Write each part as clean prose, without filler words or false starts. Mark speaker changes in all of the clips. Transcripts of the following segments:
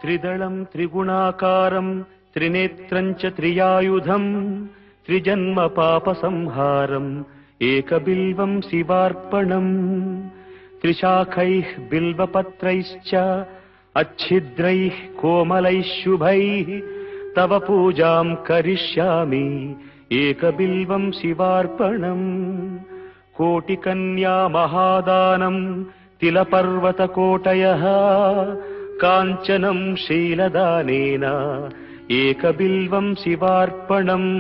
Speaker 1: త్రిదళం త్రిగుణాకారం త్రినేత్రం చ త్రియాయుధం త్రిజన్మ పాప సంహారం ఏకబిల్వం శివార్పణం త్రిశాఖైః బిల్వపత్రైశ్చ अच्छिद्रैः कोमलैः शुभैः तव पूजां करिष्यामि एकबिल्वं शिवार्पणम् कोटिकन्या महादानं तिलपर्वतकोटयः काञ्चनं शीलदानेन एकबिल्वं शिवार्पणम्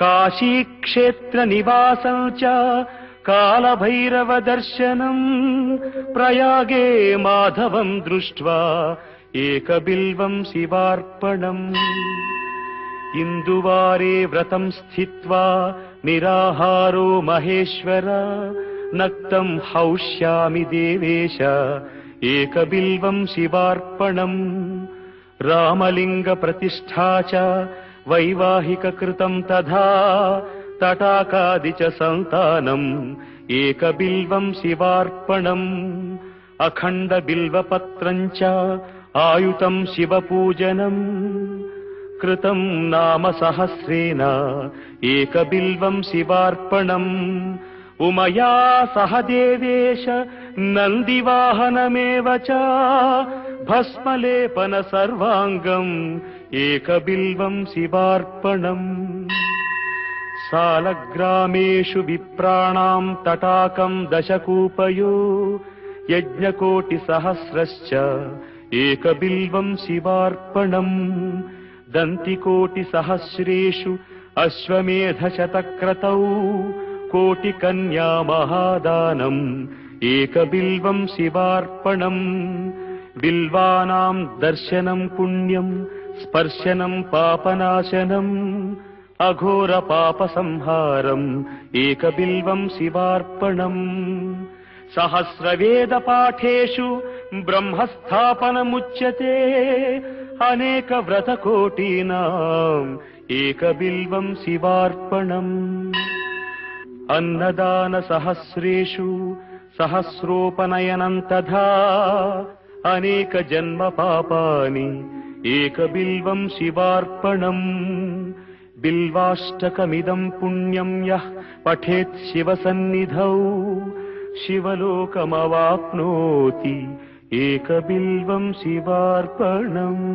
Speaker 1: काशीक्षेत्रनिवासं च कालभैरव दर्शनं प्रयागे माधवं दृष्ट्वा एकबिल्वं शिवार्पणम् इंदुवारे व्रतं स्थित्वा निराहारो महेश्वर नक्तं हौष्यामि देवेश एकबिल्वं शिवार्पणम् रामलिंग प्रतिष्ठा च वैवाहिक कृतं तथा तटाकादि च संतानम् एकबिल्वं शिवार्पणम् अखण्ड बिल्वपत्रं च आयुतं शिवपूजनम् कृतं नाम सहस्रेण एकबिल्वं शिवार्पणम् उमया सह देवेश नन्दिवाहनमेव च भस्मलेपन सर्वाङ्गम् एकबिल्वं शिवार्पणम् सालग्रामेषु विप्राणां तटाकं दशकूपयो यज्ञकोटिसहस्रश्च एकबिल्वं शिवार्पणम् दन्तिकोटिसहस्रेषु अश्वमेधशतक्रतौ कोटिकन्या महादानम् एकबिल्वं शिवार्पणम् बिल्वानां दर्शनं पुण्यं स्पर्शनं पापनाशनम् अघोर पाप संहारम् एकबिल्वं शिवार्पणम् सहस्रवेद पाठेषु ब्रह्मस्थापनमुच्यते अनेक व्रत कोटीनाम् एकबिल्वं शिवार्पणम् अन्नदान सहस्रेषु सहस्रोपनयनं तथा अनेक जन्म पापानि एकबिल्वं शिवार्पणम् बिल्वाष्टकमिदं पुण्यं यः पठेत् शिवसन्निधौ शिवलोकमवाप्नोति एकबिल्वं शिवार्पणम्।